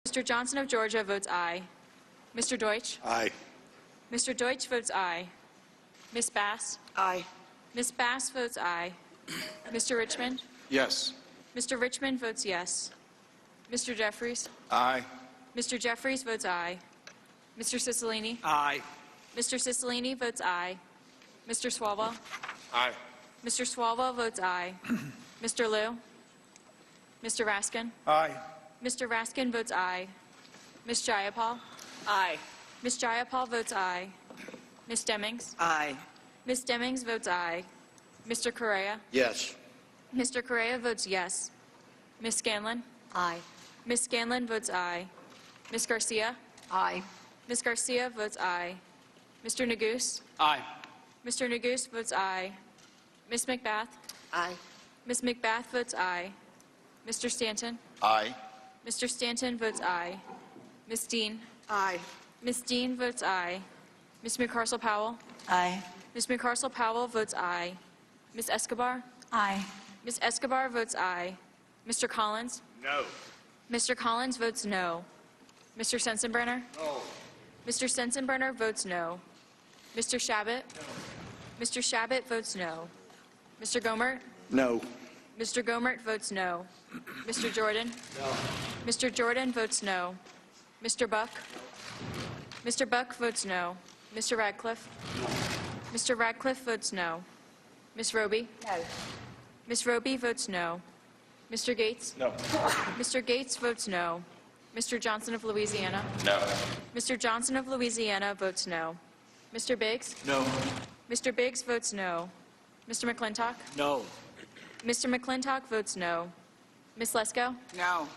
Mr. Johnson of Georgia votes aye. Mr. Deutsch? Aye. Mr. Deutsch votes aye. Ms. Bass? Aye. Ms. Bass votes aye. Mr. Richmond? Yes. Mr. Richmond votes yes. Mr. Jeffries? Aye. Mr. Jeffries votes aye. Mr. Cicilline? Aye. Mr. Cicilline votes aye. Mr. Swalwell? Aye. Mr. Swalwell votes aye. Mr. Liu? Mr. Raskin? Aye. Mr. Raskin votes aye. Ms. Jayapal? Aye. Ms. Jayapal votes aye. Ms. Demings? Aye. Ms. Demings votes aye. Mr. Correa? Yes. Mr. Correa votes yes. Ms. Scanlon? Aye. Ms. Scanlon votes aye. Ms. Garcia? Aye. Ms. Garcia votes aye. Mr. Neguse? Aye. Mr. Neguse votes aye. Ms. McBath? Aye. Ms. McBath votes aye. Mr. Stanton? Aye. Mr. Stanton votes aye. Ms. Dean? Aye. Ms. Dean votes aye. Ms. McCarcel-Powell? Aye. Ms. McCarcel-Powell votes aye. Ms. Escobar? Aye. Ms. Escobar votes aye. Mr. Collins? No. Mr. Collins votes no. Mr. Sensenbrenner? No. Mr. Sensenbrenner votes no. Mr. Shabbat? No. Mr. Shabbat votes no. Mr. Gomert? No. Mr. Gomert votes no. Mr. Jordan? No. Mr. Jordan votes no. Mr. Buck? Mr. Buck votes no. Mr. Radcliffe? Mr. Radcliffe votes no. Ms. Roby? No. Ms. Roby votes no. Mr. Gates? No. Mr. Gates votes no. Mr. Johnson of Louisiana? No. Mr. Johnson of Louisiana votes no. Mr. Biggs? No. Mr. Biggs votes no. Mr. McClintock? No. Mr. McClintock votes no. Ms. Lesko? No.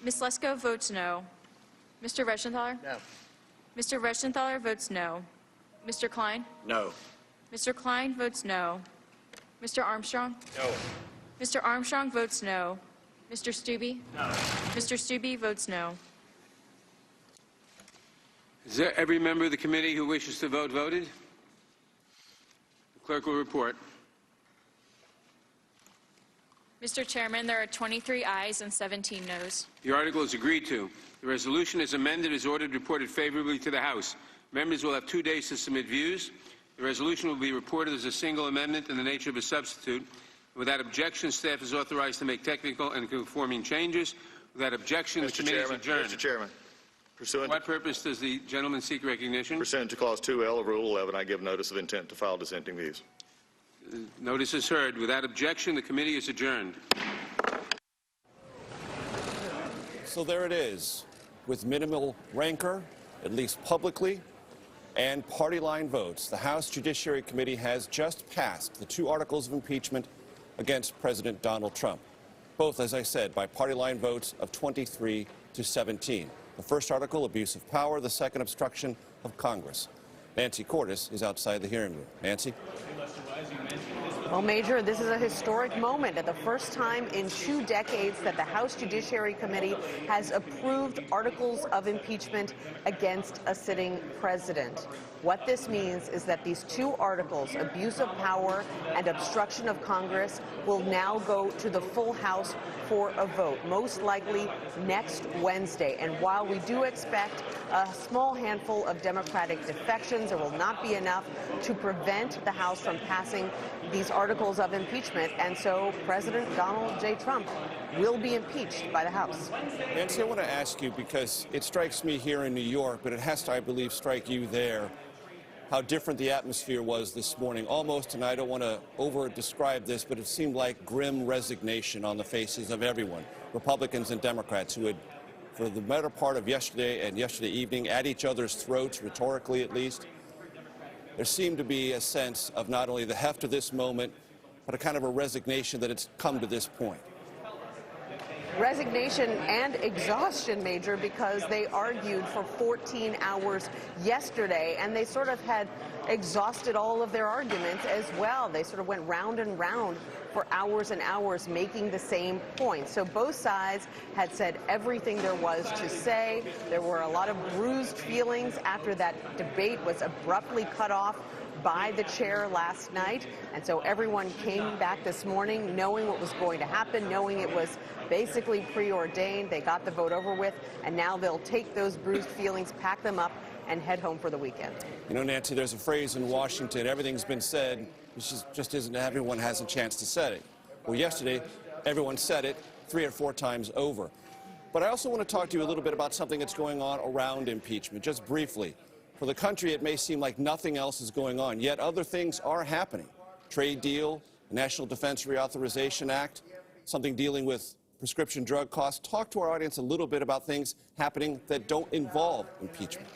Ms. Lesko votes no. Mr. Reschenthaler? No. Mr. Reschenthaler votes no. Mr. Klein? No. Mr. Klein votes no. Mr. Armstrong? No. Mr. Armstrong votes no. Mr. Stubbe? No. Mr. Stubbe votes no. Is there every member of the committee who wishes to vote voted? The clerk will report. Mr. Chairman, there are 23 ayes and 17 noes. The article is agreed to. The resolution as amended is ordered reported favorably to the House. Members will have 2 days to submit views. The resolution will be reported as a single amendment in the nature of a substitute. Without objection, staff is authorized to make technical and conforming changes. Without objection, the committee is adjourned. Mr. Chairman, For what purpose does the gentleman seek recognition? pursuant to Clause 2L of Rule 11, I give notice of intent to file dissenting views. Notice is heard. Without objection, the committee is adjourned. So there it is, with minimal rancor, at least publicly, and party line votes. The House Judiciary Committee has just passed the 2 articles of impeachment against President Donald Trump, both, as I said, by party line votes of 23 to 17. The first article, abuse of power. The second, obstruction of Congress. Nancy Cordes is outside the hearing room. Nancy? Well, Major, this is a historic moment. At the first time in 2 decades that the House Judiciary Committee has approved articles of impeachment against a sitting president. What this means is that these 2 articles, abuse of power and obstruction of Congress, will now go to the full House for a vote, most likely next Wednesday. And while we do expect a small handful of Democratic defections, there will not be enough to prevent the House from passing these articles of impeachment. And so President Donald J. Trump will be impeached by the House. Nancy, I want to ask you, because it strikes me here in New York, but it has to, I believe, strike you there, how different the atmosphere was this morning. Almost, and I don't want to over-describe this, but it seemed like grim resignation on the faces of everyone, Republicans and Democrats, who had, for the better part of yesterday and yesterday evening, at each other's throats, rhetorically at least. There seemed to be a sense of not only the heft of this moment, but a kind of a resignation that it's come to this point. Resignation and exhaustion, Major, because they argued for 14 hours yesterday, and they sort of had exhausted all of their arguments as well. They sort of went round and round for hours and hours making the same point. So both sides had said everything there was to say. There were a lot of bruised feelings after that debate was abruptly cut off by the chair last night, and so everyone came back this morning knowing what was going to happen, knowing it was basically preordained. They got the vote over with, and now they'll take those bruised feelings, pack them up, and head home for the weekend. You know, Nancy, there's a phrase in Washington, everything's been said, it just isn't everyone has a chance to say it. Well, yesterday, everyone said it 3 or 4 times over. But I also want to talk to you a little bit about something that's going on around impeachment, just briefly. For the country, it may seem like nothing else is going on, yet other things are happening. Trade deal, National Defense Reauthorization Act, something dealing with prescription drug costs. Talk to our audience a little bit about things happening that don't involve impeachment.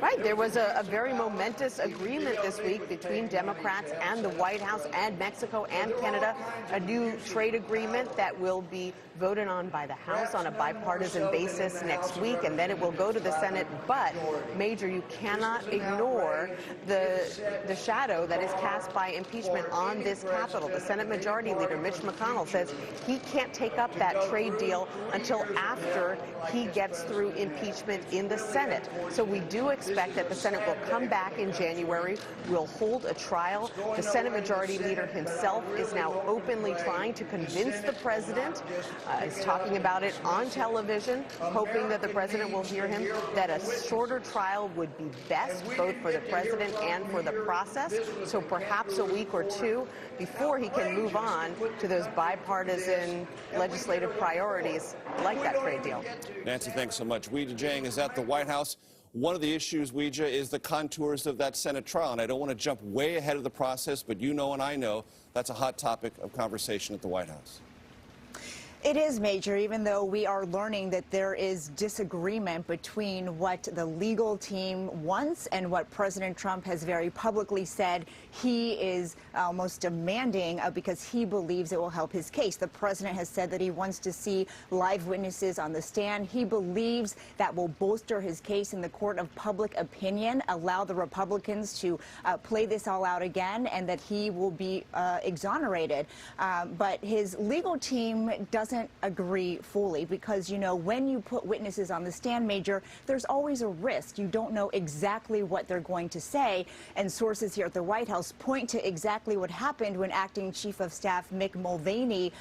Right. There was a very momentous agreement this week between Democrats and the White House and Mexico and Canada, a new trade agreement that will be voted on by the House on a bipartisan basis next week, and then it will go to the Senate. But, Major, you cannot ignore the shadow that is cast by impeachment on this Capitol. The Senate Majority Leader, Mitch McConnell, says he can't take up that trade deal until after he gets through impeachment in the Senate. So we do expect that the Senate will come back in January, will hold a trial. The Senate Majority Leader himself is now openly trying to convince the president, is talking about it on television, hoping that the president will hear him, that a shorter trial would be best, both for the president and for the process. So perhaps a week or 2 before he can move on to those bipartisan legislative priorities like that trade deal. Nancy, thanks so much. Weijia Jiang is at the White House. One of the issues, Weijia, is the contours of that Senate trial. And I don't want to jump way ahead of the process, but you know and I know that's a hot topic of conversation at the White House. It is, Major, even though we are learning that there is disagreement between what the legal team wants and what President Trump has very publicly said he is almost demanding because he believes it will help his case. The president has said that he wants to see live witnesses on the stand. He believes that will bolster his case in the court of public opinion, allow the Republicans to play this all out again, and that he will be exonerated. But his legal team doesn't agree fully because, you know, when you put witnesses on the stand, Major, there's always a risk. You don't know exactly what they're going to say. And sources here at the White House point to exactly what happened when Acting Chief of Staff Mick Mulvaney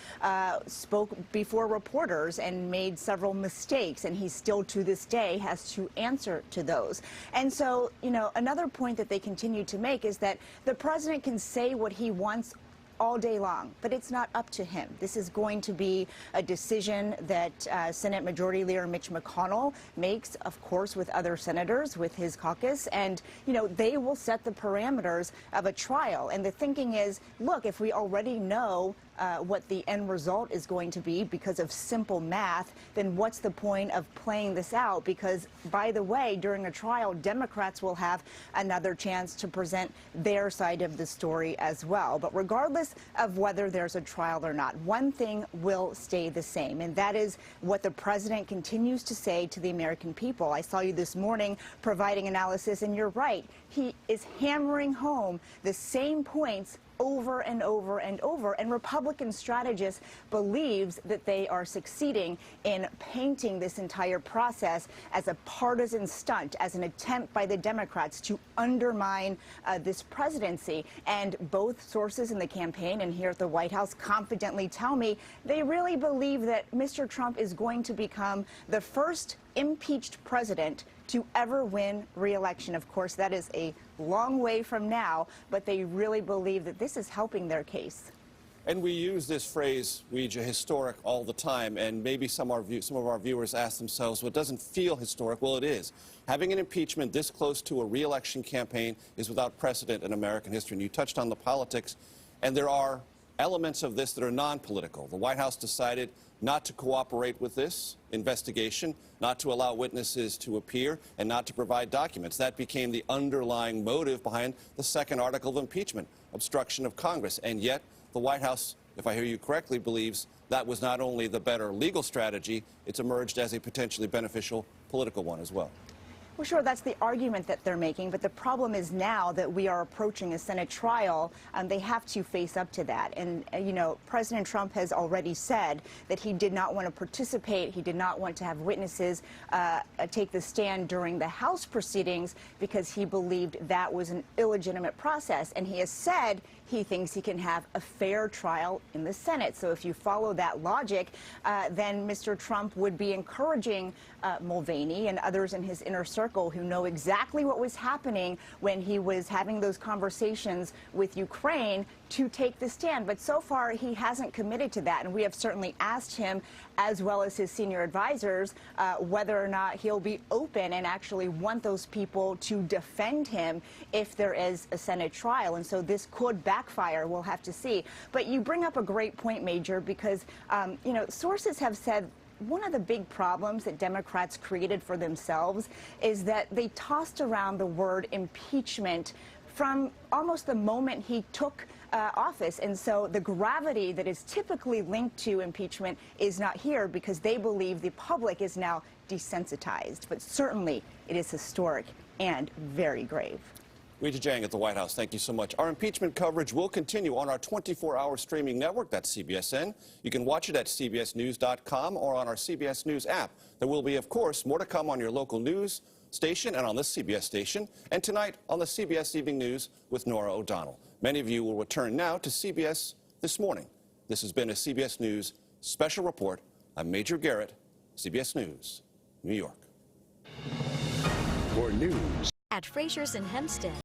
spoke before reporters and made several mistakes. And he still, to this day, has to answer to those. And so, you know, another point that they continue to make is that the president can say what he wants all day long, but it's not up to him. This is going to be a decision that Senate Majority Leader Mitch McConnell makes, of course, with other senators, with his caucus, and, you know, they will set the parameters of a trial. And the thinking is, look, if we already know what the end result is going to be because of simple math, then what's the point of playing this out? Because, by the way, during a trial, Democrats will have another chance to present their side of the story as well. But regardless of whether there's a trial or not, one thing will stay the same, and that is what the president continues to say to the American people. I saw you this morning providing analysis, and you're right. He is hammering home the same points over and over and over, and Republican strategists believes that they are succeeding in painting this entire process as a partisan stunt, as an attempt by the Democrats to undermine this presidency. And both sources in the campaign and here at the White House confidently tell me they really believe that Mr. Trump is going to become the first impeached president to ever win re-election. Of course, that is a long way from now, but they really believe that this is helping their case. And we use this phrase, Weijia, historic, all the time, and maybe some of our viewers ask themselves, well, it doesn't feel historic. Well, it is. Having an impeachment this close to a re-election campaign is without precedent in American history. And you touched on the politics, and there are elements of this that are non-political. The White House decided not to cooperate with this investigation, not to allow witnesses to appear, and not to provide documents. That became the underlying motive behind the second article of impeachment, obstruction of Congress. And yet, the White House, if I hear you correctly, believes that was not only the better legal strategy, it's emerged as a potentially beneficial political one as well. Well, sure, that's the argument that they're making, but the problem is now that we are approaching a Senate trial, they have to face up to that. And, you know, President Trump has already said that he did not want to participate, he did not want to have witnesses take the stand during the House proceedings because he believed that was an illegitimate process. And he has said he thinks he can have a fair trial in the Senate. So if you follow that logic, then Mr. Trump would be encouraging Mulvaney and others in his inner circle who know exactly what was happening when he was having those conversations with Ukraine to take the stand. But so far, he hasn't committed to that. And we have certainly asked him, as well as his senior advisors, whether or not he'll be open and actually want those people to defend him if there is a Senate trial. And so this could backfire. We'll have to see. But you bring up a great point, Major, because, you know, sources have said one of the big problems that Democrats created for themselves is that they tossed around the word impeachment from almost the moment he took office. And so the gravity that is typically linked to impeachment is not here because they believe the public is now desensitized. But certainly it is historic and very grave. Rita Jang at the White House, thank you so much. Our impeachment coverage will continue on our 24-hour streaming network. That's CBSN. You can watch it at cbsnews.com or on our CBS News app. There will be, of course, more to come on your local news station and on this CBS station, and tonight on the CBS Evening News with Norah O'Donnell. Many of you will return now to CBS This Morning. This has been a CBS News special report. I'm Major Garrett, CBS News, New York. For news at Fraser's in Hempstead.